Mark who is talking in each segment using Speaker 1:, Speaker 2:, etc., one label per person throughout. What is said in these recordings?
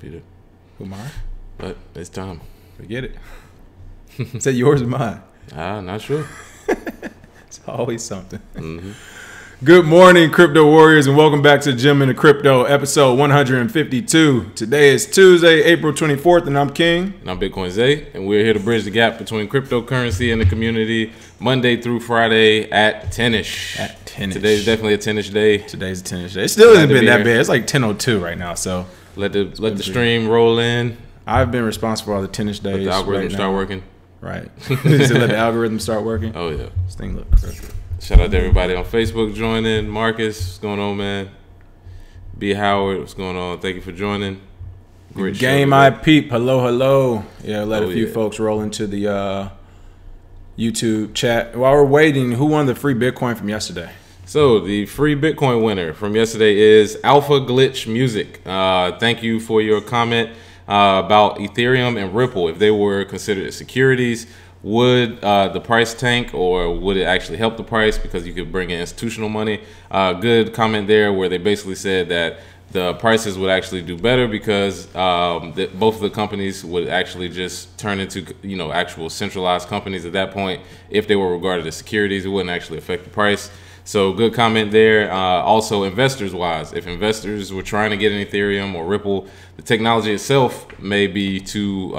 Speaker 1: Peter.
Speaker 2: Who, mine?
Speaker 1: But it's time.
Speaker 2: Forget it. Is that yours or mine?
Speaker 1: Not sure.
Speaker 2: It's always something.
Speaker 1: Mm-hmm.
Speaker 2: Good morning, crypto warriors, and welcome back to Gem into Crypto, episode 152. Today is Tuesday, April 24th, and I'm King.
Speaker 1: And I'm Bitcoin Zay, and we're here to bridge the gap between cryptocurrency and the community Monday through Friday at 10-ish.
Speaker 2: At 10-ish.
Speaker 1: Today's definitely a 10-ish day.
Speaker 2: Today's a 10-ish day. It still hasn't been that bad. It's like 10:02 right now, so
Speaker 1: let the stream roll in.
Speaker 2: I've been responsible for all the 10-ish days.
Speaker 1: Let the algorithm
Speaker 2: right
Speaker 1: start working.
Speaker 2: Right. Just let the algorithm start working.
Speaker 1: Oh yeah.
Speaker 2: This thing looks perfect.
Speaker 1: Shout out to everybody on Facebook joining. Marcus, what's going on, man? B. Howard, what's going on? Thank you for joining.
Speaker 2: Great Game I Peep, hello. Yeah, let a few folks roll into the YouTube chat. While we're waiting, who won the free Bitcoin from yesterday?
Speaker 1: So the free Bitcoin winner from yesterday is Alpha Glitch Music. Thank you for your comment about Ethereum and Ripple. If they were considered securities, would the price tank, or would it actually help the price because you could bring in institutional money? Good comment there where they basically said that the prices would actually do better because both of the companies would actually just turn into actual centralized companies at that point. If they were regarded as securities, it wouldn't actually affect the price. So good comment there. Also, investors wise, if investors were trying to get an Ethereum or Ripple, the technology itself may be too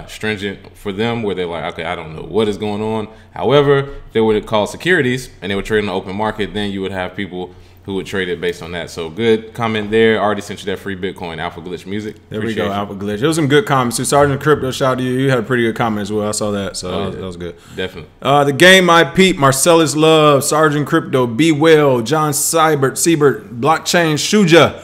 Speaker 1: stringent for them, where they're like, okay, I don't know what is going on. However, if they were to call securities and they were trading in the open market, then you would have people who would trade it based on that. So good comment there. I already sent you that free Bitcoin, Alpha Glitch Music.
Speaker 2: There we go, Alpha Glitch. It was some good comments too. Sergeant Crypto, shout out to you. You had a pretty good comment as well. I saw that, so that was good.
Speaker 1: Definitely.
Speaker 2: The Game I Peep, Marcellus Love, Sergeant Crypto, B Well, John Siebert, Blockchain Shuja,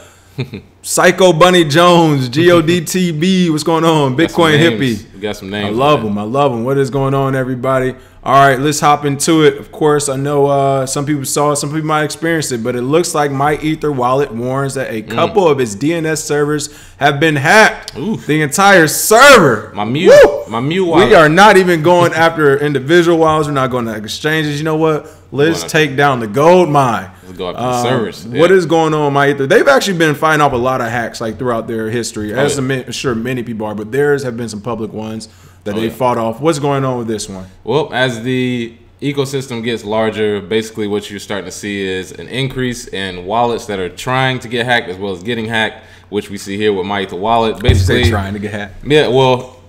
Speaker 2: Psycho Bunny Jones, GODTB. What's going on? Bitcoin Hippie.
Speaker 1: We got some names.
Speaker 2: I love them. What is going on, everybody? All right, let's hop into it. Of course, I know some people saw it, some people might experience it, but it looks like MyEtherWallet warns that a couple of its DNS servers have been hacked. Oof. The entire server.
Speaker 1: My MEW wallet.
Speaker 2: We are not even going after individual wallets. We're not going to exchanges. You know what? Let's take down the gold mine.
Speaker 1: Let's go after the servers.
Speaker 2: What is going on with MyEther? They've actually been fighting off a lot of hacks like throughout their history. As I'm sure many people are, but theirs have been some public ones that they fought off. What's going on with this one?
Speaker 1: Well, as the ecosystem gets larger, basically what you're starting to see is an increase in wallets that are trying to get hacked as well as getting hacked, which we see here with MyEtherWallet. Basically,
Speaker 2: trying to get hacked.
Speaker 1: Yeah, well,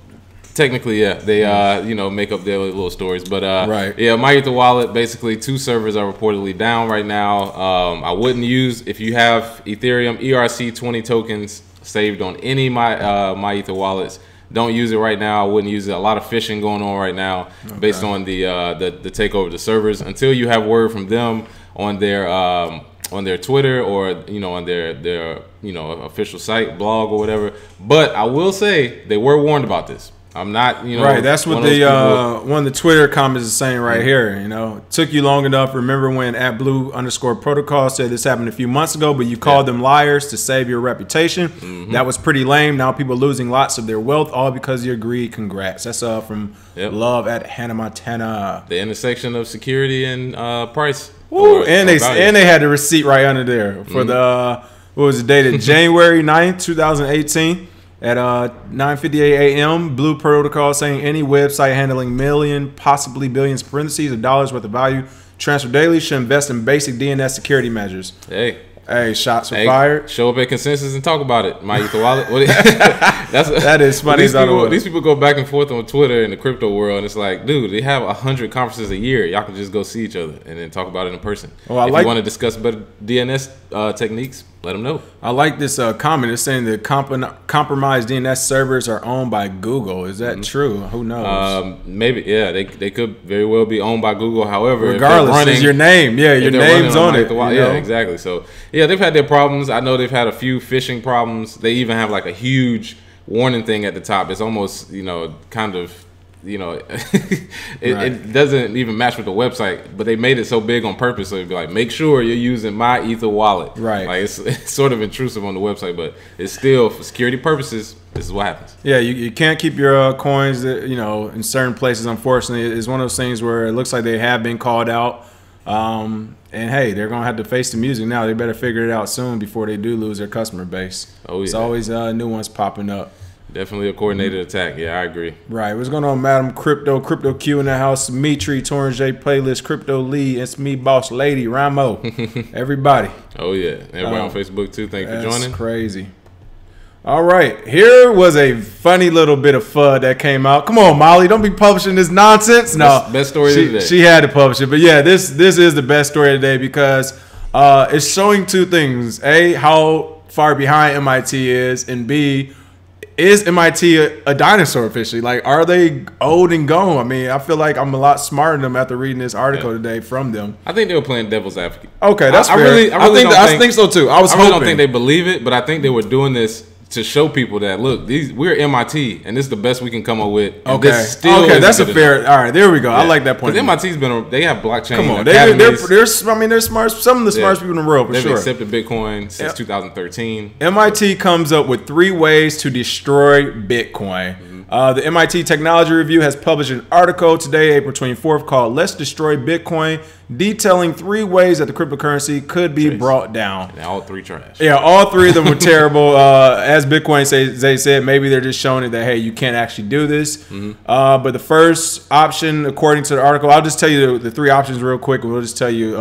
Speaker 1: technically, yeah, they make up their little stories, but
Speaker 2: right.
Speaker 1: Yeah, MyEtherWallet, basically 2 servers are reportedly down right now. I wouldn't use, if you have Ethereum ERC20 tokens saved on any MyEtherWallets, don't use it right now. I wouldn't use it. A lot of phishing going on right now based on the takeover of the servers. Until you have word from them on their Twitter or on their official site, blog or whatever. But I will say they were warned about this. I'm not,
Speaker 2: right. That's what one of the Twitter comments is saying right here. It took you long enough. Remember when @blue_protocol said this happened a few months ago, but you called them liars to save your reputation. That was pretty lame. Now people are losing lots of their wealth, all because of your greed. Congrats. That's from Love at Hannah Montana.
Speaker 1: The intersection of security and price.
Speaker 2: Woo, and they had the receipt right under there for the what was it, dated January 9th, 2018. At 9:58 a.m., Blue Protocol saying any website handling million, possibly billions, parentheses of dollars worth of value transfer daily should invest in basic DNS security measures. Hey, shots were fired.
Speaker 1: Show up at consensus and talk about it. MyEtherWallet.
Speaker 2: That is funny.
Speaker 1: These people go back and forth on Twitter in the crypto world, and it's like, dude, they have 100 conferences a year. Y'all can just go see each other and then talk about it in person. Well, if you want to discuss better DNS techniques, let them know.
Speaker 2: I like this comment. It's saying that compromised DNS servers are owned by Google. Is that true? Who knows?
Speaker 1: Maybe. Yeah, they could very well be owned by Google. However,
Speaker 2: regardless, it's your name. Yeah, your name's on it.
Speaker 1: Yeah, exactly. So yeah, they've had their problems. I know they've had a few phishing problems. They even have like a huge warning thing at the top. It's almost kind of it doesn't even match with the website, but they made it so big on purpose. So it'd be like, make sure you're using MyEtherWallet.
Speaker 2: Right.
Speaker 1: Like it's sort of intrusive on the website, but it's still for security purposes. This is what happens.
Speaker 2: Yeah, you can't keep your coins, in certain places. Unfortunately, it's one of those things where it looks like they have been called out. And hey, they're gonna have to face the music now. They better figure it out soon before they do lose their customer base.
Speaker 1: Oh yeah,
Speaker 2: it's always new ones popping up.
Speaker 1: Definitely a coordinated attack. Yeah, I agree.
Speaker 2: Right. What's going on, Madam Crypto? Crypto Q in the house. Dimitri, Torrance J Playlist, Crypto Lee. It's me, Boss Lady, Ramo. Everybody.
Speaker 1: Oh, yeah. Everybody on Facebook, too. Thank you for joining.
Speaker 2: That's crazy. All right. Here was a funny little bit of FUD that came out. Come on, Molly. Don't be publishing this nonsense. No.
Speaker 1: Best story of the day.
Speaker 2: She had to publish it. But, yeah, this is the best story of the day because it's showing two things. A, how far behind MIT is, and B, is MIT a dinosaur officially? Like, are they old and gone? I mean, I feel like I'm a lot smarter than them after reading this article today from them.
Speaker 1: I think they were playing devil's advocate.
Speaker 2: Okay, that's fair. I think so too. I really
Speaker 1: don't think they believe it, but I think they were doing this to show people that look, we're MIT and this is the best we can come up with. And
Speaker 2: okay,
Speaker 1: this still
Speaker 2: that's a fair. All right, there we go. Yeah. I like that point.
Speaker 1: Because MIT's they have blockchain.
Speaker 2: Come on, they're smart. Some of the smartest people in the world for
Speaker 1: sure.
Speaker 2: They've
Speaker 1: accepted Bitcoin since 2013.
Speaker 2: MIT comes up with 3 ways to destroy Bitcoin. The MIT Technology Review has published an article today, April 24th, called "Let's Destroy Bitcoin," detailing 3 ways that the cryptocurrency could be brought down.
Speaker 1: And all 3 trash.
Speaker 2: Yeah, all 3 of them were terrible. As Bitcoin they said, maybe they're just showing it that, hey, you can't actually do this. But the first option, according to the article, I'll just tell you the 3 options real quick, and we'll just tell you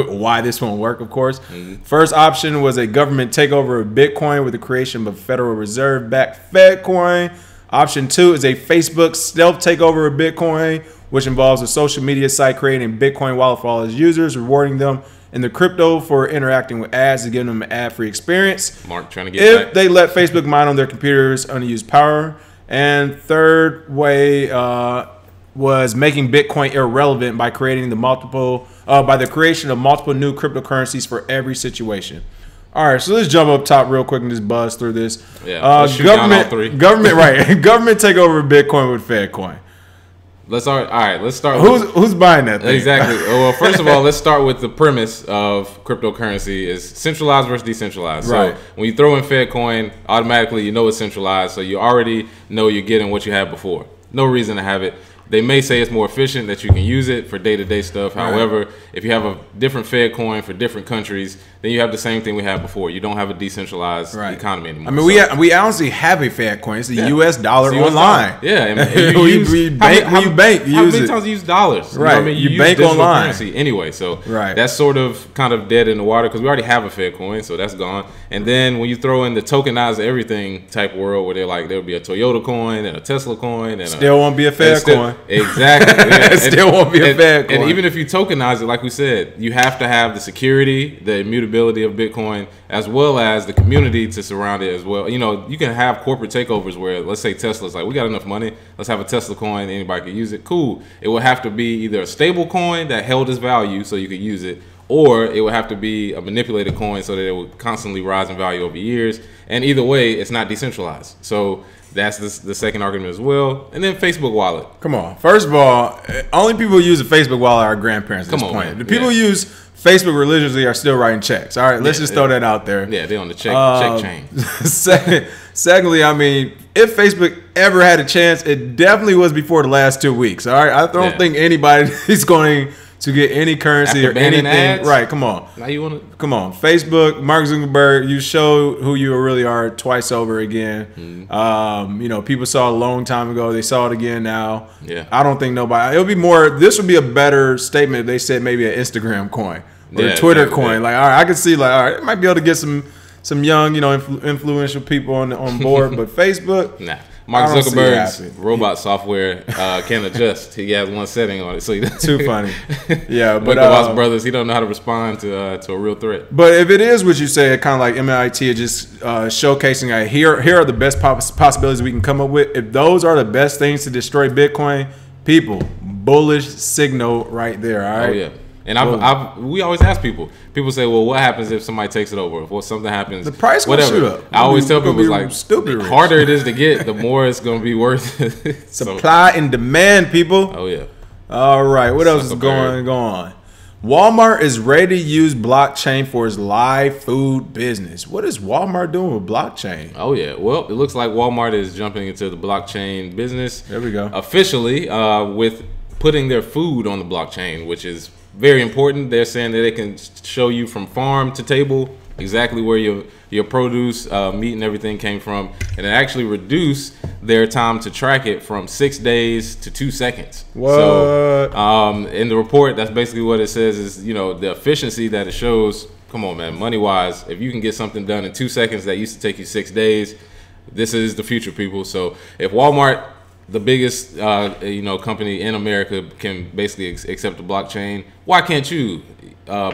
Speaker 2: why this won't work, of course. First option was a government takeover of Bitcoin with the creation of a Federal Reserve-backed Fedcoin. Option 2 is a Facebook stealth takeover of Bitcoin, which involves a social media site creating a Bitcoin wallet for all its users, rewarding them in the crypto for interacting with ads to give them an ad-free experience.
Speaker 1: Mark trying to get
Speaker 2: if they let Facebook mine on their computers unused power. And third way was making Bitcoin irrelevant by creating by the creation of multiple new cryptocurrencies for every situation. All right, so let's jump up top real quick and just buzz through this.
Speaker 1: Yeah, let's shoot down all 3.
Speaker 2: Government take over Bitcoin with Fedcoin.
Speaker 1: Let's start.
Speaker 2: Who's buying that thing?
Speaker 1: Exactly. Well, first of all, let's start with the premise of cryptocurrency is centralized versus decentralized.
Speaker 2: Right.
Speaker 1: So when you throw in Fedcoin, automatically you know it's centralized, so you already know you're getting what you had before. No reason to have it. They may say it's more efficient that you can use it for day-to-day stuff. Right. However, if you have a different Fed coin for different countries, then you have the same thing we had before. You don't have a decentralized economy anymore.
Speaker 2: I mean, we honestly have a Fed coin. It's the U.S. dollar online.
Speaker 1: Yeah.
Speaker 2: And you bank, you
Speaker 1: how
Speaker 2: use
Speaker 1: many
Speaker 2: it.
Speaker 1: times you use dollars?
Speaker 2: Right.
Speaker 1: You know
Speaker 2: you
Speaker 1: use
Speaker 2: bank online.
Speaker 1: Currency anyway. So that's sort of kind of dead in the water because we already have a Fed coin, so that's gone. And then when you throw in the tokenized everything type world where there'll be a Toyota coin and a Tesla coin. And
Speaker 2: still won't be a Fed coin.
Speaker 1: Exactly.
Speaker 2: It still won't be a Fed coin.
Speaker 1: And even if you tokenize it, like we said, you have to have the security, the immutability of Bitcoin, as well as the community to surround it as well. You know, you can have corporate takeovers where, let's say Tesla's like, we got enough money, let's have a Tesla coin, anybody can use it. Cool. It will have to be either a stable coin that held its value so you could use it, or it would have to be a manipulated coin so that it would constantly rise in value over years. And either way, it's not decentralized. So that's the second argument as well. And then Facebook wallet.
Speaker 2: Come on. First of all, only people who use a Facebook wallet are grandparents at this point.
Speaker 1: Man.
Speaker 2: The people who use Facebook religiously are still writing checks. All right, let's just throw that out there.
Speaker 1: Yeah, they're on the check chain.
Speaker 2: Secondly, I mean, if Facebook ever had a chance, it definitely was before the last 2 weeks. All right, I don't think anybody is going to get any currency
Speaker 1: after
Speaker 2: or anything.
Speaker 1: Ads?
Speaker 2: Right, come on.
Speaker 1: Now you want to
Speaker 2: come on. Facebook, Mark Zuckerberg, you showed who you really are twice over again. You know, people saw it a long time ago. They saw it again now.
Speaker 1: Yeah.
Speaker 2: I don't think nobody. It'll be more. This would be a better statement if they said maybe an Instagram coin or a Twitter coin. Like, all right, I could see like, all right, it might be able to get some young, you know, influential people on board, but Facebook.
Speaker 1: Nah. Mark Zuckerberg's robot software can't adjust. He has one setting on it, so
Speaker 2: too funny. Yeah, but
Speaker 1: Winklevoss brothers, he don't know how to respond to a real threat.
Speaker 2: But if it is what you say, kind of like MIT is just showcasing, here are the best possibilities we can come up with. If those are the best things to destroy Bitcoin, people, bullish signal right there. All right.
Speaker 1: Oh yeah. And we always ask people. People say, "Well, what happens if somebody takes it over? If something happens,
Speaker 2: the price will shoot up."
Speaker 1: I always tell people, like,
Speaker 2: stupid
Speaker 1: the harder it is to get, the more it's going to be worth it.
Speaker 2: Supply and demand, people.
Speaker 1: Oh yeah.
Speaker 2: All right. What else is going on? Walmart is ready to use blockchain for its live food business. What is Walmart doing with blockchain?
Speaker 1: Oh yeah. Well, it looks like Walmart is jumping into the blockchain business.
Speaker 2: There we go.
Speaker 1: Officially, with putting their food on the blockchain, which is very important. They're saying that they can show you from farm to table exactly where your produce, meat, and everything came from, and it actually reduced their time to track it from 6 days to 2 seconds.
Speaker 2: What?
Speaker 1: So, in the report, that's basically what it says is, you know, the efficiency that it shows. Come on, man, money wise, if you can get something done in 2 seconds that used to take you 6 days, this is the future, people. So if Walmart, the biggest company in America, can basically accept the blockchain, why can't you,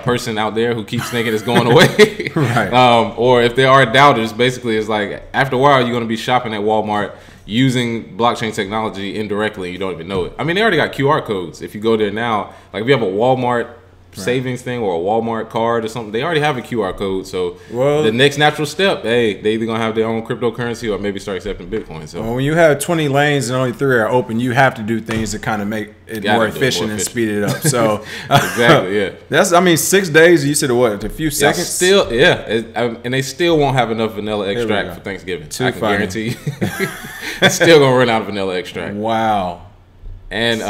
Speaker 1: person out there who keeps thinking it's going away?
Speaker 2: Right.
Speaker 1: Or if there are doubters, basically it's like after a while you're going to be shopping at Walmart using blockchain technology indirectly and you don't even know it. I mean, they already got QR codes. If you go there now, like if you have a Walmart savings thing or a Walmart card or something, they already have a QR code. So the next natural step, hey, they either gonna have their own cryptocurrency or maybe start accepting Bitcoin. So
Speaker 2: when you have 20 lanes and only 3 are open, you have to do things to kind of make it more efficient and speed it up. So
Speaker 1: exactly, yeah.
Speaker 2: That's, I mean, 6 days. You said what? A few seconds?
Speaker 1: Still, yeah. And they still won't have enough vanilla extract for Thanksgiving. I can guarantee. It's still gonna run out of vanilla extract.
Speaker 2: Wow.
Speaker 1: And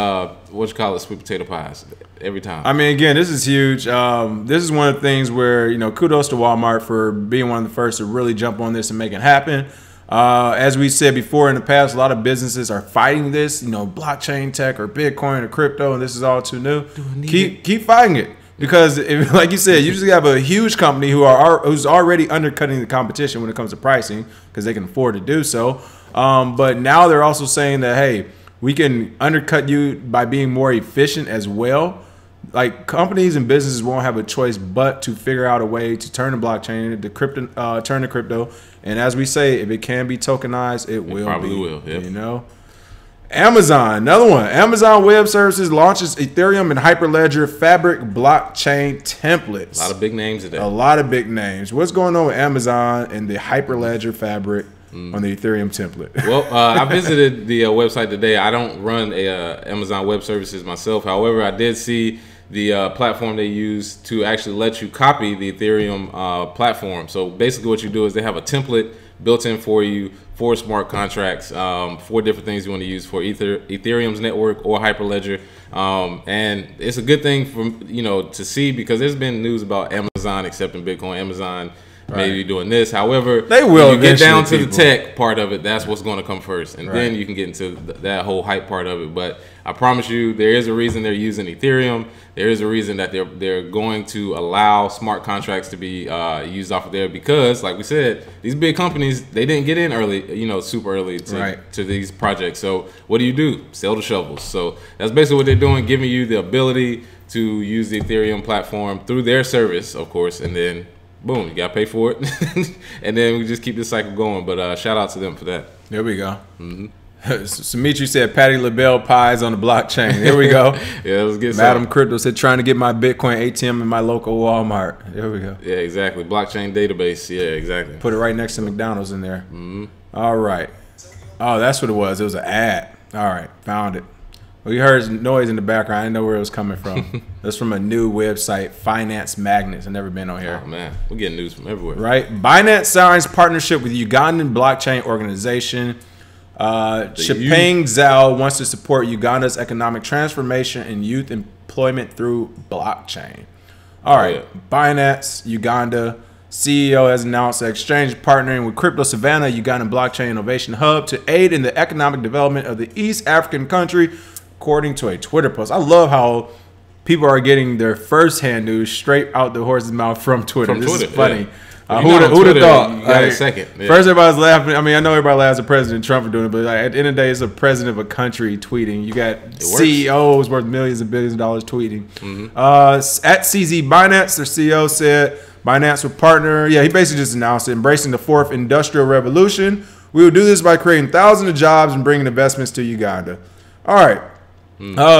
Speaker 1: sweet potato pies every time.
Speaker 2: I mean, again, this is huge. This is one of the things where, you know, kudos to Walmart for being one of the first to really jump on this and make it happen. As we said before in the past, a lot of businesses are fighting this, you know, blockchain tech or Bitcoin or crypto, and this is all too new. Keep fighting it. Because, if, like you said, you usually have a huge company who's already undercutting the competition when it comes to pricing because they can afford to do so. But now they're also saying that, hey, we can undercut you by being more efficient as well. Like, companies and businesses won't have a choice but to figure out a way to turn the blockchain into crypto, turn to crypto. And as we say, if it can be tokenized, it will
Speaker 1: probably
Speaker 2: be.
Speaker 1: Will. Yep.
Speaker 2: You know. Amazon, another one. Amazon Web Services launches Ethereum and Hyperledger Fabric blockchain templates.
Speaker 1: A lot of big names today.
Speaker 2: A lot of big names. What's going on with Amazon and the Hyperledger Fabric on the Ethereum template?
Speaker 1: Well, I visited the website today. I don't run Amazon Web Services myself. However, I did see the platform they use to actually let you copy the Ethereum platform. So basically what you do is they have a template built in for you for smart contracts, for different things you want to use for Ethereum's network or Hyperledger. And it's a good thing for, you know, to see, because there's been news about Amazon accepting Bitcoin, Amazon maybe doing this. However,
Speaker 2: they will.
Speaker 1: When you get down to the tech part of it, that's what's going to come first, and then you can get into that whole hype part of it. But I promise you, there is a reason they're using Ethereum. There is a reason that they're going to allow smart contracts to be used off of there, because, like we said, these big companies, they didn't get in early, you know, super early to these projects. So what do? Sell the shovels. So that's basically what they're doing, giving you the ability to use the Ethereum platform through their service, of course, and then boom, you gotta pay for it. And then we just keep this cycle going. But shout out to them for that.
Speaker 2: There we go. Dimitri said Patty LaBelle pies on the blockchain. Here we go.
Speaker 1: Yeah, let's get
Speaker 2: Madam Crypto said trying to get my Bitcoin ATM in my local Walmart. There we go.
Speaker 1: Yeah, exactly. Blockchain database. Yeah, exactly.
Speaker 2: Put it right next to McDonald's in there. All right. Oh, that's what it was. It was an ad. All right, found it. We heard noise in the background. I didn't know where it was coming from. That's from a new website, Finance Magnets. I've never been on here.
Speaker 1: Oh, man. We're getting news from everywhere.
Speaker 2: Right. Binance signs partnership with Ugandan blockchain organization. Chipeng Zhao wants to support Uganda's economic transformation and youth employment through blockchain. All right. Binance, Uganda. CEO has announced an exchange partnering with Crypto Savannah, Ugandan blockchain innovation hub, to aid in the economic development of the East African country, according to a Twitter post. I love how people are getting their first-hand news straight out the horse's mouth from Twitter. This is funny.
Speaker 1: Yeah.
Speaker 2: Who'd have thought?
Speaker 1: You got a second. Yeah.
Speaker 2: First, everybody's laughing. I mean, I know everybody laughs at President Trump for doing it, but like, at the end of the day, it's a president of a country tweeting. You got CEOs worth millions and billions of dollars tweeting. At CZ Binance, their CEO said Binance will partner. Yeah, he basically just announced it, embracing the fourth industrial revolution. We will do this by creating thousands of jobs and bringing investments to Uganda. All right.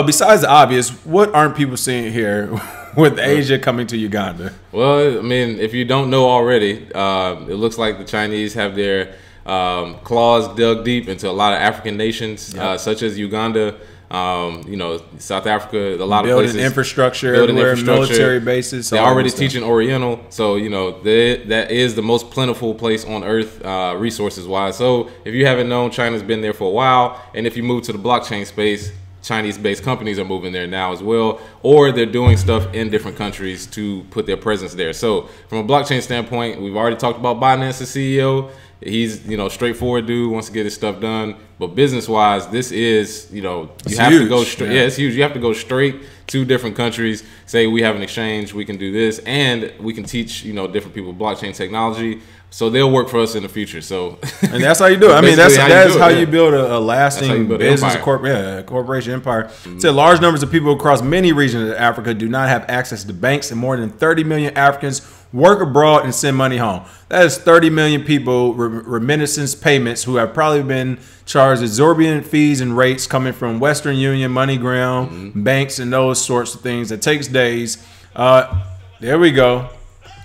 Speaker 2: Besides the obvious, what aren't people seeing here with Asia coming to Uganda?
Speaker 1: Well, I mean, if you don't know already, it looks like the Chinese have their claws dug deep into a lot of African nations, such as Uganda, you know, South Africa, a lot of places.
Speaker 2: Infrastructure, military bases.
Speaker 1: They're already teaching Oriental, so, you know, that is the most plentiful place on earth, resources-wise. So if you haven't known, China's been there for a while, and if you move to the blockchain space, Chinese-based companies are moving there now as well, or they're doing stuff in different countries to put their presence there. So from a blockchain standpoint, we've already talked about Binance's CEO. He's, straightforward dude, wants to get his stuff done. But business-wise, this is, you have to go straight. Yeah, it's huge. You have to go straight to different countries, say we have an exchange, we can do this, and we can teach, different people blockchain technology. So they'll work for us in the future. So
Speaker 2: and that's how you do it. I mean, that's how you build a lasting business, corporation empire. So large numbers of people across many regions of Africa do not have access to banks, and more than 30 million Africans work abroad and send money home. That is 30 million people remittance payments who have probably been charged exorbitant fees and rates coming from Western Union, MoneyGram, banks, and those sorts of things. That takes days. There we go.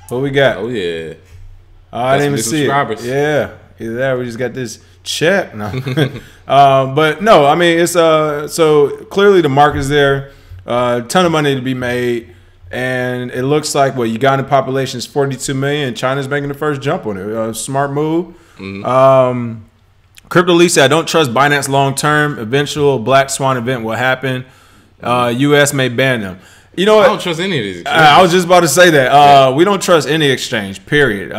Speaker 2: What we got?
Speaker 1: Oh yeah.
Speaker 2: I didn't even see it. Yeah, either that or we just got this check. No. But no, I mean, it's so clearly the market's there. A ton of money to be made, and it looks like Ugandan population is 42 million, and China's making the first jump on it. Smart move. Crypto Lee said, "I don't trust Binance long term. Eventual black swan event will happen. U.S. may ban them." You know what?
Speaker 1: I don't trust any of these exchanges.
Speaker 2: I was just about to say that. We don't trust any exchange, period.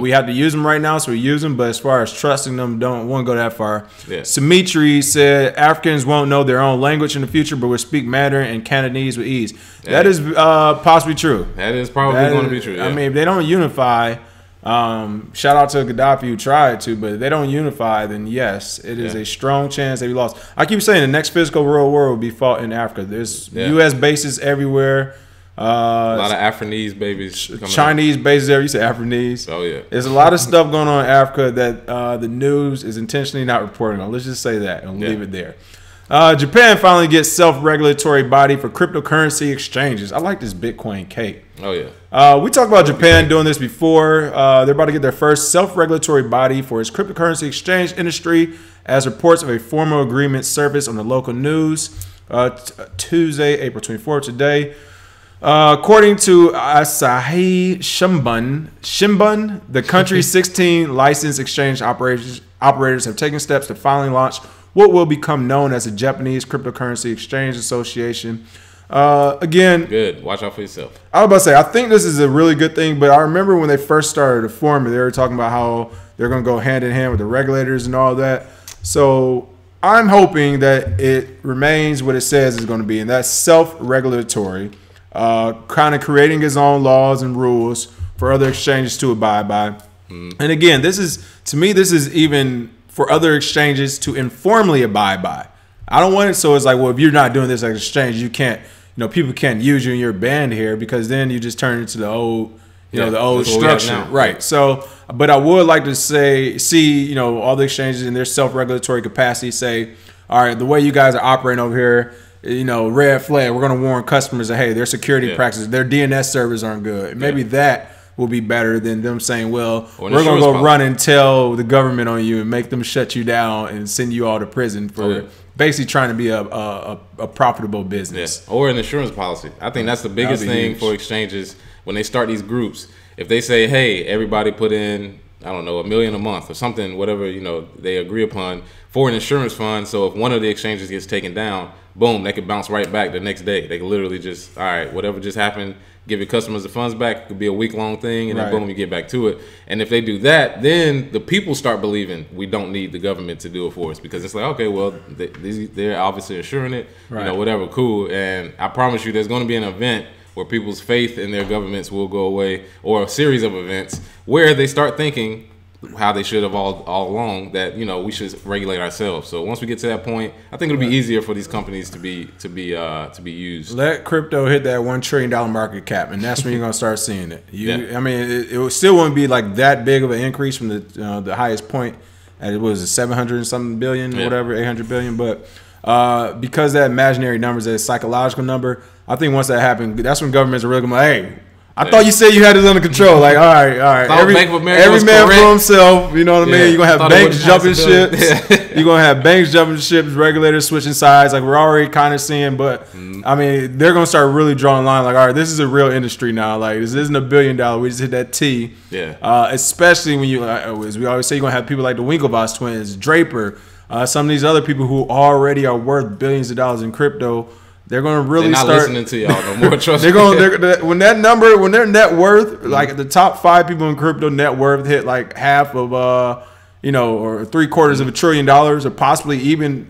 Speaker 2: We have to use them right now, so we use them. But as far as trusting them, won't go that far. Yeah. Summitri said, Africans won't know their own language in the future, but will speak Mandarin and Cantonese with ease. Yeah. That is possibly true.
Speaker 1: That is probably going to be true. Yeah.
Speaker 2: I mean, if they don't unify, shout out to Gaddafi who tried to, but if they don't unify, then yes, it is a strong chance they be lost. I keep saying the next physical world war will be fought in Africa. There's U.S. bases everywhere.
Speaker 1: A lot of Afrinese babies.
Speaker 2: Chinese bases there. You say Afrinese.
Speaker 1: Oh yeah.
Speaker 2: There's a lot of stuff going on in Africa that the news is intentionally not reporting on. Let's just say that and leave it there. Japan finally gets self-regulatory body for cryptocurrency exchanges. I like this Bitcoin cake.
Speaker 1: Oh yeah.
Speaker 2: We talked about Japan doing this before. They're about to get their first self-regulatory body for its cryptocurrency exchange industry, as reports of a formal agreement surfaced on the local news Tuesday, April 24th, today. According to Asahi Shimbun, the country's 16 licensed exchange operators have taken steps to finally launch what will become known as the Japanese Cryptocurrency Exchange Association. Again,
Speaker 1: good. Watch out for yourself.
Speaker 2: I was about to say, I think this is a really good thing, but I remember when they first started to form it, they were talking about how they're going to go hand in hand with the regulators and all that. So I'm hoping that it remains what it says it's going to be, and that's self-regulatory, kind of creating its own laws and rules for other exchanges to abide by. And again, this is even for other exchanges to informally abide by. I don't want it so it's like, well, if you're not doing this as an exchange, you can't, people can't use you and you're banned here, because then you just turn into the old, the old structure. Right. So, but I would like to see, all the exchanges in their self-regulatory capacity say, all right, the way you guys are operating over here, red flag, we're going to warn customers that, hey, their security practices, their DNS servers aren't good. Maybe that will be better than them saying, well, we're going to go run and tell the government on you and make them shut you down and send you all to prison for basically trying to be a profitable business.
Speaker 1: Or an insurance policy. I think that's the biggest thing for exchanges when they start these groups. If they say, hey, everybody put in, I don't know, $1 million a month or something, whatever, they agree upon for an insurance fund. So if one of the exchanges gets taken down, boom, they could bounce right back the next day. They could literally just, all right, whatever just happened, give your customers the funds back. It could be a week-long thing, and then boom, you get back to it. And if they do that, then the people start believing we don't need the government to do it for us, because it's like, okay, well, they're obviously assuring it, whatever, cool. And I promise you, there's going to be an event where people's faith in their governments will go away, or a series of events where they start thinking how they should have all along, that we should regulate ourselves. So once we get to that point, I think it'll be easier for these companies to be used.
Speaker 2: Let crypto hit that $1 trillion market cap, and that's when you're gonna start seeing it. I mean, it still won't be like that big of an increase from the highest point at, it was 700 and something billion, whatever, 800 billion, but because that imaginary number is a psychological number, I think once that happens, that's when governments are really gonna be like, hey, I thought you said you had this under control. Like, all right. Every man for himself. You know what I mean? You're going to have banks jumping ships. You're going to have banks jumping ships, regulators switching sides. Like, we're already kind of seeing. But, I mean, they're going to start really drawing line. Like, all right, this is a real industry now. Like, this isn't $1 billion. We just hit that T.
Speaker 1: Yeah.
Speaker 2: Especially when you, as we always say, you're going to have people like the Winklevoss twins, Draper, some of these other people who already are worth billions of dollars in crypto, they're going to really
Speaker 1: they're not
Speaker 2: start
Speaker 1: listening to y'all no more. Trust
Speaker 2: me. When their net worth, like the top 5 people in crypto net worth hit like half of, or 3/4 of $1 trillion, or possibly even,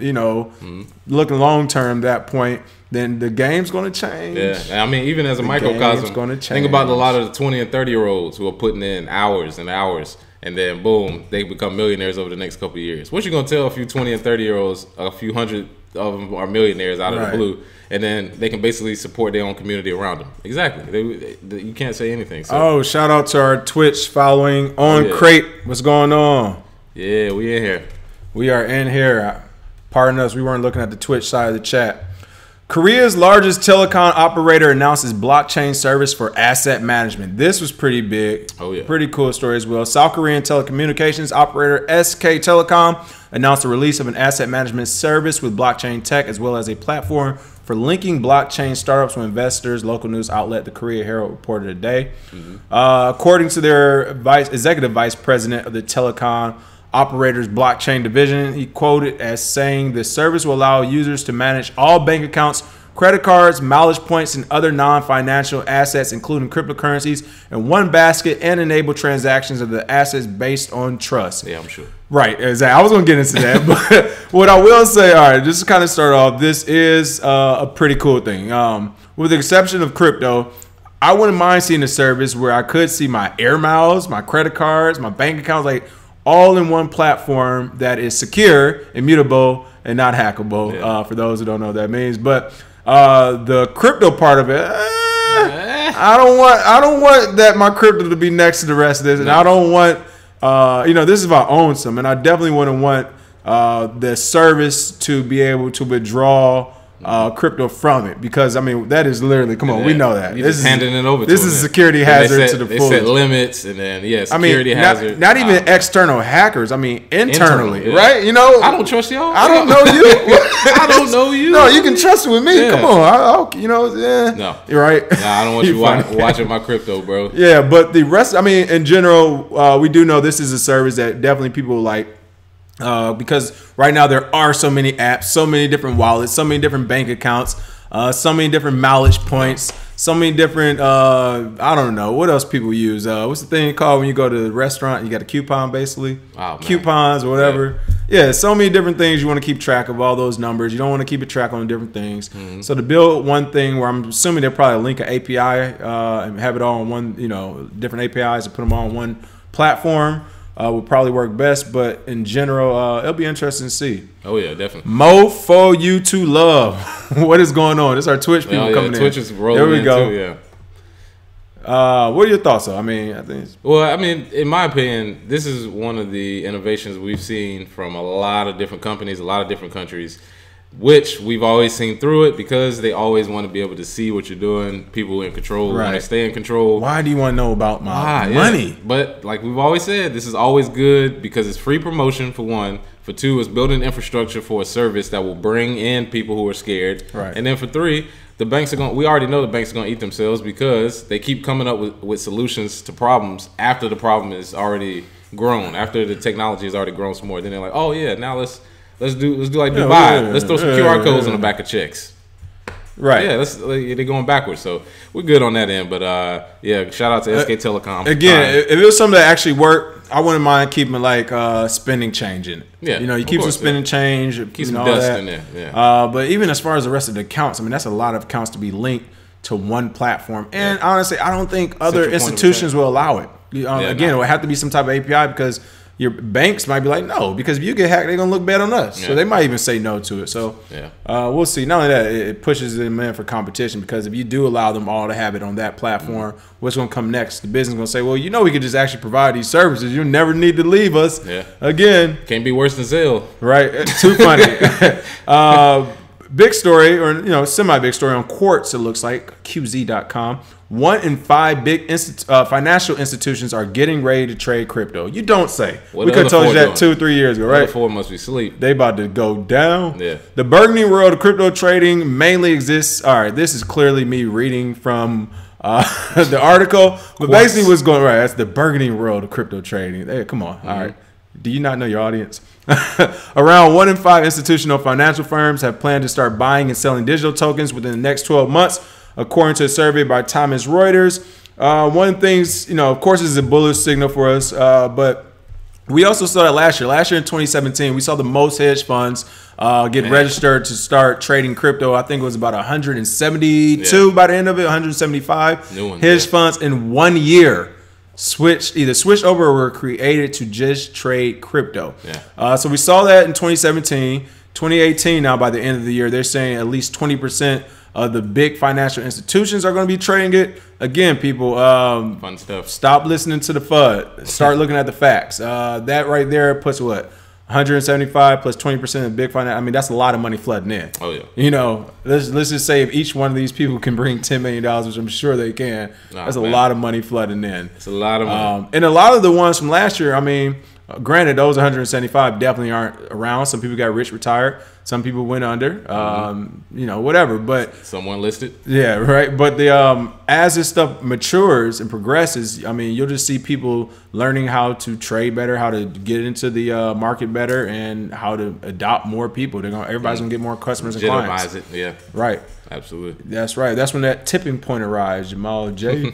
Speaker 2: looking long term that point, then the game's going to change.
Speaker 1: Yeah, I mean, even as a microcosm, think about a lot of the 20 and 30-year-olds who are putting in hours and hours, and then boom, they become millionaires over the next couple of years. What you going to tell a few 20 and 30-year-olds, a few hundred of them are millionaires out of the blue, and then they can basically support their own community around them? Exactly. You can't say anything. So.
Speaker 2: Shout out to our Twitch following on Crate. What's going on?
Speaker 1: Yeah, we in here.
Speaker 2: We are in here. Pardon us, we weren't looking at the Twitch side of the chat. Korea's largest telecom operator announces blockchain service for asset management. This was pretty big.
Speaker 1: Oh, yeah.
Speaker 2: Pretty cool story as well. South Korean telecommunications operator SK Telecom announced the release of an asset management service with blockchain tech, as well as a platform for linking blockchain startups with investors. Local news outlet The Korea Herald reported today. According to their executive vice president of the telecom operator's blockchain division, he quoted as saying the service will allow users to manage all bank accounts, credit cards, mileage points, and other non-financial assets, including cryptocurrencies, in one basket, and enable transactions of the assets based on trust.
Speaker 1: Yeah, I'm sure.
Speaker 2: Right, exactly. I was going to get into that, but what I will say, all right, just to kind of start off, this is a pretty cool thing. With the exception of crypto, I wouldn't mind seeing a service where I could see my air miles, my credit cards, my bank accounts, like all in one platform that is secure, immutable, and not hackable. For those who don't know what that means, but the crypto part of it, I don't want that my crypto to be next to the rest of this, and I don't want, this is if I own some, and I definitely wouldn't want the service to be able to withdraw crypto from it, because I mean that is literally, come on, we know that
Speaker 1: this is handing it over.
Speaker 2: This is a security hazard to the full.
Speaker 1: They set limits, and then security hazard.
Speaker 2: Not even external hackers. I mean internally, right?
Speaker 1: I don't trust y'all.
Speaker 2: I don't know you.
Speaker 1: I don't know you.
Speaker 2: No, you can trust it with me. Come on,
Speaker 1: No,
Speaker 2: you're right.
Speaker 1: Nah, I don't want you watching my crypto, bro.
Speaker 2: Yeah, but the rest, I mean, in general, we do know this is a service that definitely people like. Because right now there are so many apps, so many different wallets, so many different bank accounts, so many different mileage points, so many different, I don't know, what else people use? What's the thing called when you go to the restaurant? You got a coupon, basically. Coupons or whatever. Yeah, so many different things. You want to keep track of all those numbers. You don't want to keep a track on different things. So to build one thing where I'm assuming they'll probably link an API and have it all on one, different APIs and put them all on one platform. Would probably work best, but in general, it'll be interesting to see.
Speaker 1: Oh yeah, definitely.
Speaker 2: Mo for you to love. What is going on? This is our Twitch people coming in.
Speaker 1: Twitch is rolling.
Speaker 2: There we go.
Speaker 1: Too,
Speaker 2: what are your thoughts, though? I mean,
Speaker 1: in my opinion, this is one of the innovations we've seen from a lot of different companies, a lot of different countries, which we've always seen through it, because they always want to be able to see what you're doing. People in control want to stay in control.
Speaker 2: Why do you want to know about my money?
Speaker 1: Yeah. But like we've always said, this is always good because it's free promotion, for one. For two, it's building infrastructure for a service that will bring in people who are scared.
Speaker 2: Right.
Speaker 1: And then for three, the banks are going. We already know the banks are going to eat themselves, because they keep coming up with solutions to problems after the problem is already grown, after the technology has already grown some more. Then they're like, oh yeah, now let's do like Dubai. Let's throw some QR codes on the back of checks.
Speaker 2: Right.
Speaker 1: Yeah, they're going backwards. So we're good on that end. But shout out to SK Telecom.
Speaker 2: Again, if it was something that actually worked, I wouldn't mind keeping like spending change in it. Yeah. You keep some spending change,
Speaker 1: keep some dust in there.
Speaker 2: Yeah. But even as far as the rest of the accounts, I mean, that's a lot of accounts to be linked to one platform. And honestly, I don't think other institutions will allow it. Again, it would have to be some type of API, because your banks might be like, no, because if you get hacked, they're going to look bad on us. So they might even say no to it. So we'll see. Not only that, it pushes them in for competition, because if you do allow them all to have it on that platform, what's going to come next? The business is going to say, well, we could just actually provide these services. You never need to leave us. Yeah. Again.
Speaker 1: Can't be worse than Zelle.
Speaker 2: Right. Too funny. Big story, or semi-big story on Quartz, it looks like, QZ.com. 1 in 5 big financial institutions are getting ready to trade crypto. You don't say. We could have told you that 2-3 years ago, right?
Speaker 1: The 4 must be asleep.
Speaker 2: They about to go down.
Speaker 1: Yeah.
Speaker 2: The burgeoning world of crypto trading mainly exists. All right, this is clearly me reading from the article, but basically what's going right. That's the burgeoning world of crypto trading. Hey, come on, all right. Do you not know your audience? Around 1 in 5 institutional financial firms have planned to start buying and selling digital tokens within the next 12 months, according to a survey by Thomson Reuters. One of the things, of course, this is a bullish signal for us, but we also saw that last year. Last year in 2017, we saw the most hedge funds get registered to start trading crypto. I think it was about 172 by the end of it, 175 hedge funds in 1 year either switched over or were created to just trade crypto. So we saw that in 2017. 2018 now, by the end of the year, they're saying at least 20% of the big financial institutions are going to be trading it. Again, people,
Speaker 1: fun stuff. Stop
Speaker 2: listening to the FUD. Start looking at the facts. That right there puts what? 175 plus 20% of big finance. I mean, that's a lot of money flooding in.
Speaker 1: Oh yeah.
Speaker 2: Let's just say if each one of these people can bring $10 million, which I'm sure they can, that's a lot of money flooding in.
Speaker 1: It's a lot of money.
Speaker 2: And a lot of the ones from last year, I mean, granted, those 175 definitely aren't around. Some people got rich, retired. Some people went under. Whatever. But
Speaker 1: someone listed.
Speaker 2: Yeah, right. But as this stuff matures and progresses, I mean, you'll just see people learning how to trade better, how to get into the market better, and how to adopt more people. Everybody's gonna get more customers and clients.
Speaker 1: Legitimize it. Yeah.
Speaker 2: Right.
Speaker 1: Absolutely.
Speaker 2: That's right. That's when that tipping point arrives, Jamal J.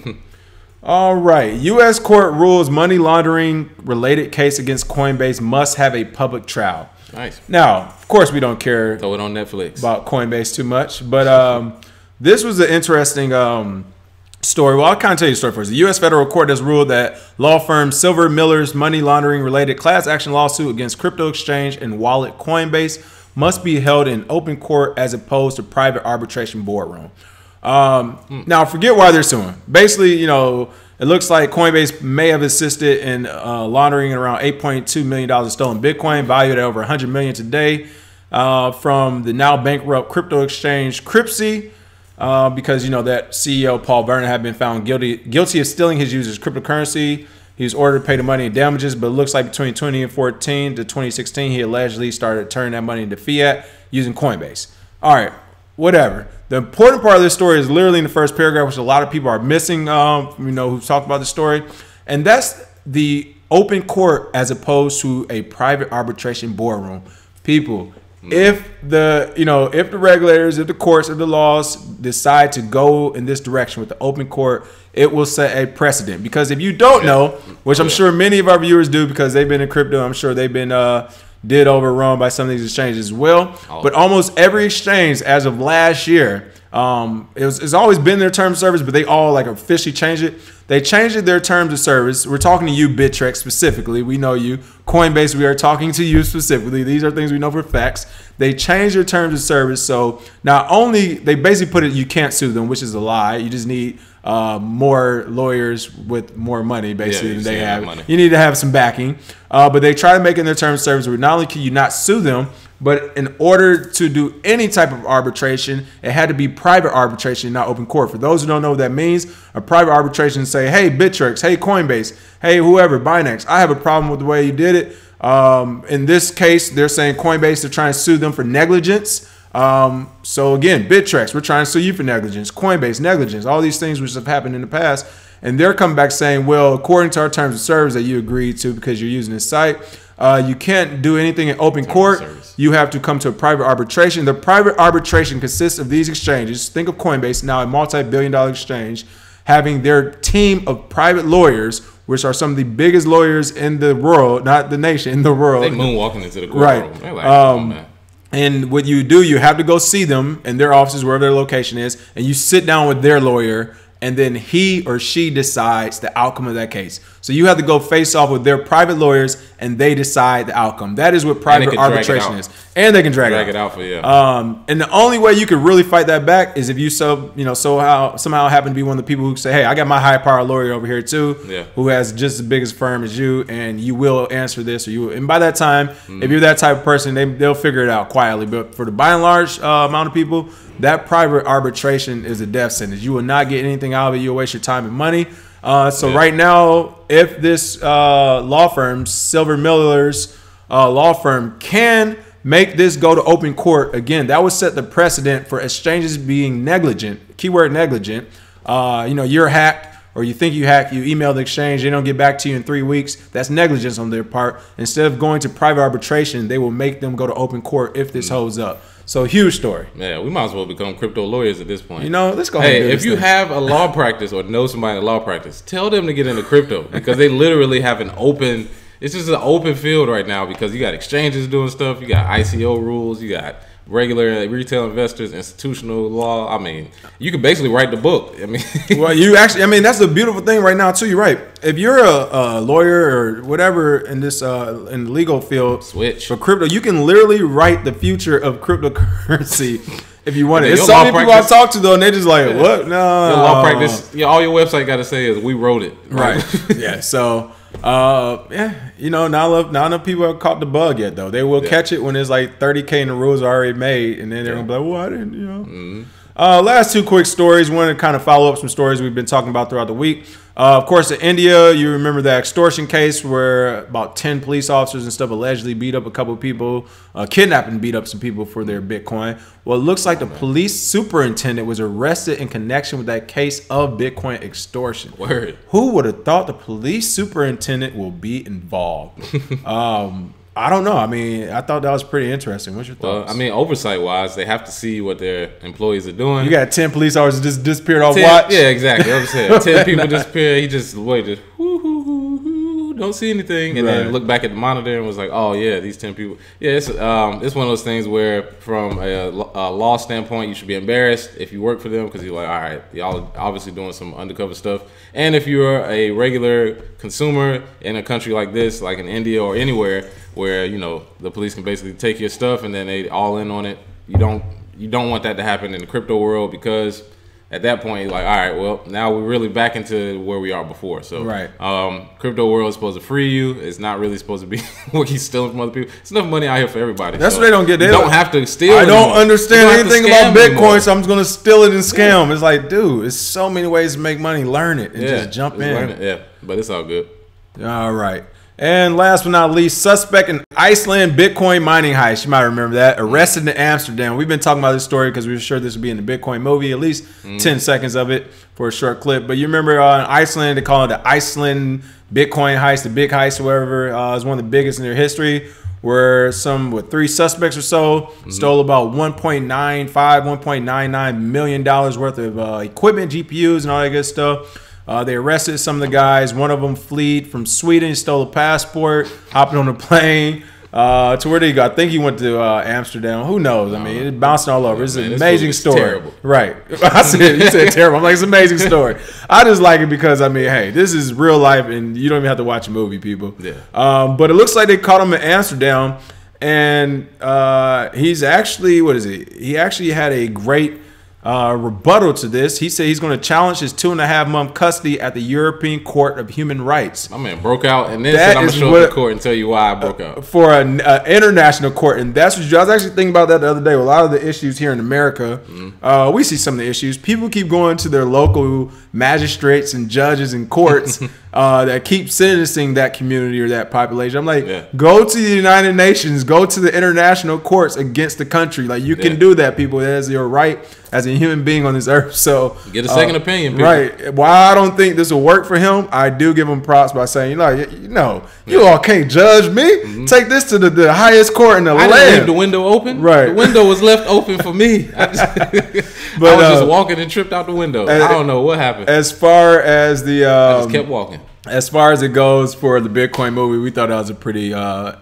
Speaker 2: All right. U.S. court rules money laundering related case against Coinbase must have a public trial.
Speaker 1: Nice.
Speaker 2: Now, of course, we don't care.
Speaker 1: Throw it on Netflix.
Speaker 2: About Coinbase too much. But this was an interesting story. Well, I'll kind of tell you the story first. The U.S. federal court has ruled that law firm Silver Miller's money laundering related class action lawsuit against crypto exchange and wallet Coinbase must be held in open court as opposed to private arbitration boardroom. Now, forget why they're suing. Basically, it looks like Coinbase may have assisted in laundering around $8.2 million of stolen Bitcoin, valued at over $100 million today, from the now bankrupt crypto exchange Cryptsy, because that CEO Paul Vernon had been found guilty of stealing his users' cryptocurrency. He was ordered to pay the money in damages, but it looks like between 2014 to 2016, he allegedly started turning that money into fiat using Coinbase. All right, whatever. The important part of this story is literally in the first paragraph, which a lot of people are missing, who've talked about the story. And that's the open court as opposed to a private arbitration boardroom. People, if the regulators, if the courts, if the laws decide to go in this direction with the open court, it will set a precedent. Because if you don't know, which I'm sure many of our viewers do because they've been in crypto, I'm sure they've been did overrun by some of these exchanges as well. But almost every exchange as of last year, it's always been their terms of service, but they all officially changed it. They changed their terms of service. We're talking to you, Bittrex, specifically. We know you. Coinbase, we are talking to you specifically. These are things we know for facts. They changed their terms of service. So not only, they basically put it, you can't sue them, which is a lie. You just need more lawyers with more money, basically, than they have. Money. You need to have some backing. But they try to make it in their terms of service where not only can you not sue them, but in order to do any type of arbitration, it had to be private arbitration, not open court. For those who don't know what that means, a private arbitration say, hey, Bittrex, hey, Coinbase, hey, whoever, Binance, I have a problem with the way you did it. In this case, they're saying Coinbase, they're trying to sue them for negligence. So again, Bittrex, we're trying to sue you for negligence. Coinbase, negligence, all these things which have happened in the past. And they're coming back saying, well, according to our terms of service that you agreed to because you're using this site, you can't do anything in open court. You have to come to a private arbitration. The private arbitration consists of these exchanges. Think of Coinbase, now a multi-billion-dollar exchange, having their team of private lawyers, which are some of the biggest lawyers in the world, not the nation, in the world.
Speaker 1: They moonwalking into the courtroom.
Speaker 2: Right.
Speaker 1: They're like,
Speaker 2: and what you do, you have to go see them in their offices, wherever their location is, and you sit down with their lawyer, and then he or she decides the outcome of that case. So you have to go face off with their private lawyers, and they decide the outcome. That is what private arbitration is. And they can drag it out for you. And the only way you could really fight that back is if you somehow happen to be one of the people who say, hey, I got my high power lawyer over here too, who has just as big as firm as you, and you will answer this, or you will. And by that time, if you're that type of person, they'll figure it out quietly. But for the by and large amount of people, that private arbitration is a death sentence. You will not get anything out of it. You'll waste your time and money. Right now, if this law firm, Silver Miller's law firm, can make this go to open court, again, that would set the precedent for exchanges being negligent. Keyword negligent. You're hacked. or you think you hacked, you email the exchange, they don't get back to you in 3 weeks, that's negligence on their part. Instead of going to private arbitration, they will make them go to open court if this holds up. So huge story.
Speaker 1: Yeah, we might as well become crypto lawyers at this point.
Speaker 2: You know, let's go ahead and do
Speaker 1: if you have a law practice or know somebody in law practice, tell them to get into crypto because they literally have an open, it's just an open field right now because you got exchanges doing stuff, you got ICO rules, you got regular retail investors, institutional law. I mean, you can basically write the book. I mean,
Speaker 2: well, you actually, I mean, that's the beautiful thing right now too. You're right. If you're a lawyer or whatever in this in the legal field,
Speaker 1: switch
Speaker 2: for crypto, you can literally write the future of cryptocurrency if you want it. There's
Speaker 1: your
Speaker 2: so
Speaker 1: law
Speaker 2: many people I talk to though, and they just like, what? No,
Speaker 1: your law practice. Yeah, all your website got to say is we wrote it.
Speaker 2: Right. Yeah. So. Yeah, you know, not enough people have caught the bug yet though. They will catch it when it's like 30K and the rules are already made, and then they're gonna be like, well, I didn't, you know. Last two quick stories. Want to kind of follow up some stories we've been talking about throughout the week. Of course, in India, you remember the extortion case where about 10 police officers and stuff allegedly beat up a couple of people, kidnapped and beat up some people for their Bitcoin. Well, it looks like the police superintendent was arrested in connection with that case of Bitcoin extortion.
Speaker 1: Word.
Speaker 2: Who would have thought the police superintendent will be involved? I don't know. I mean, I thought that was pretty interesting. What's your thoughts?
Speaker 1: Well, I mean, oversight-wise, they have to see what their employees are doing.
Speaker 2: You got 10 police officers just disappeared off watch?
Speaker 1: Yeah, exactly. I was saying, 10 people disappeared. He just waited. Don't see anything. And then looked back at the monitor and was like, oh, yeah, these 10 people. Yeah, it's one of those things where from a law standpoint, you should be embarrassed if you work for them because you're like, all right, y'all are obviously doing some undercover stuff. And if you're a regular consumer in a country like this, like in India or anywhere, where, you know, the police can basically take your stuff and then they all in on it. You don't want that to happen in the crypto world because at that point you're like, all right, well, now we're really back into where we are before. So crypto world is supposed to free you. It's not really supposed to be what he's stealing from other people. It's enough money out here for everybody.
Speaker 2: That's what they don't get.
Speaker 1: They don't have to steal.
Speaker 2: I don't understand anything about Bitcoin, so I'm just gonna steal it and scam. It's like, dude, it's so many ways to make money. Learn it and just jump in.
Speaker 1: Yeah, but it's all good.
Speaker 2: All right. And last but not least, suspect in Iceland Bitcoin mining heist. You might remember that. Arrested in Amsterdam. We've been talking about this story because we were sure this would be in the Bitcoin movie, at least 10 seconds of it for a short clip. But you remember in Iceland, they call it the Iceland Bitcoin heist, the big heist or whatever. It was one of the biggest in their history, where three suspects or so stole about $1.99 million worth of equipment, GPUs, and all that good stuff. They arrested some of the guys. One of them fled from Sweden, stole a passport, hopped on a plane. To where did he go? I think he went to Amsterdam. Who knows? I mean, it's bouncing all over. It's an amazing story. Terrible. Right. You said terrible. I'm like, it's an amazing story. I just like it because, I mean, hey, this is real life and you don't even have to watch a movie, people. Yeah. But it looks like they caught him in Amsterdam, and he's actually, what is he? He actually had a great rebuttal to this. He said he's going to challenge his 2.5-month custody at the European Court of Human Rights.
Speaker 1: My man broke out and then said, I'm going to show up to court and tell you why I broke out.
Speaker 2: For an international court. And that's what I was actually thinking about that the other day. With a lot of the issues here in America, we see some of the issues. People keep going to their local magistrates and judges and courts that keep sentencing that community or that population. I'm like, go to the United Nations, go to the international courts against the country. Like, you can do that, people. That is your right as a human being on this earth. So
Speaker 1: get a second opinion, people.
Speaker 2: Right. While I don't think this will work for him, I do give him props by saying, you all can't judge me. Take this to the highest court in the land.
Speaker 1: I didn't leave the window open.
Speaker 2: Right.
Speaker 1: The window was left open for me. I was just walking and tripped out the window. I don't know what happened.
Speaker 2: As far as the
Speaker 1: I just kept walking.
Speaker 2: As far as it goes for the Bitcoin movie, we thought that was a pretty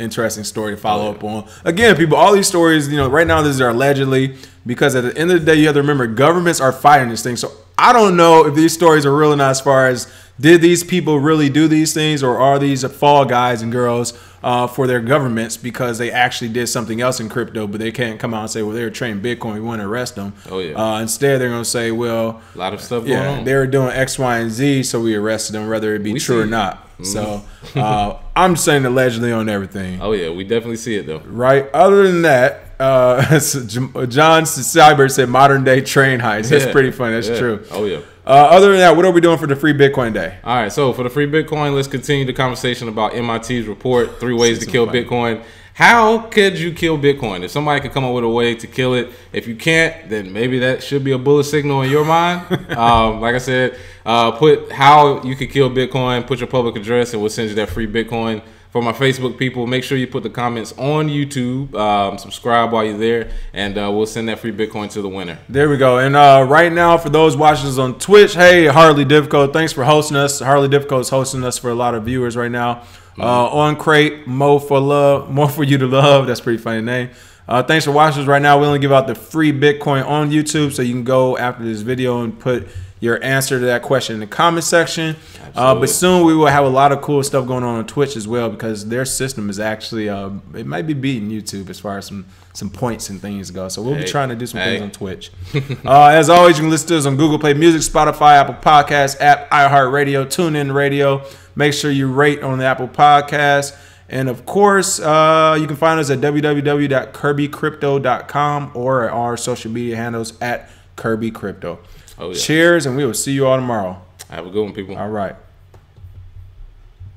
Speaker 2: interesting story to follow up on. Again, people, all these stories, right now, these are allegedly, because at the end of the day, you have to remember, governments are fighting this thing. So I don't know if these stories are real or not, as far as did these people really do these things, or are these fall guys and girls for their governments because they actually did something else in crypto, but they can't come out and say, well, they were trading Bitcoin, we want to arrest them. Instead, they're going to say, well,
Speaker 1: a lot of stuff going on.
Speaker 2: They were doing X, Y, and Z, so we arrested them, whether it be true or not. So I'm saying allegedly on everything.
Speaker 1: Oh, yeah, we definitely see it, though.
Speaker 2: Right. Other than that, John Cyber said modern day train heist. That's pretty funny. That's true.
Speaker 1: Oh, yeah.
Speaker 2: Other than that, what are we doing for the free Bitcoin day?
Speaker 1: All right, so for the free Bitcoin, let's continue the conversation about MIT's report, 3 ways to kill Bitcoin. How could you kill Bitcoin? If somebody could come up with a way to kill it, if you can't, then maybe that should be a bullet signal in your mind. Like I said, put how you could kill Bitcoin, put your public address, and we'll send you that free Bitcoin. For my Facebook people, make sure you put the comments on YouTube. Subscribe while you're there, and we'll send that free Bitcoin to the winner.
Speaker 2: There we go. And right now, for those watching us on Twitch, hey, Harley Difficult, thanks for hosting us. Harley Difficult is hosting us for a lot of viewers right now. On Crate, more for you to love. That's a pretty funny name. Thanks for watching us right now. We only give out the free Bitcoin on YouTube, so you can go after this video and put your answer to that question in the comment section. But soon we will have a lot of cool stuff going on Twitch as well, because their system is actually it might be beating YouTube as far as some points and things go. So we'll be trying to do some things on Twitch. As always, you can listen to us on Google Play Music, Spotify, Apple Podcasts, app, iHeartRadio, TuneIn Radio. Make sure you rate on the Apple Podcast. And of course, you can find us at www.kirbycrypto.com or our social media handles at KirbyCrypto. Oh, yeah. Cheers, and we will see you all tomorrow.
Speaker 1: Have a good one, people.
Speaker 2: All right.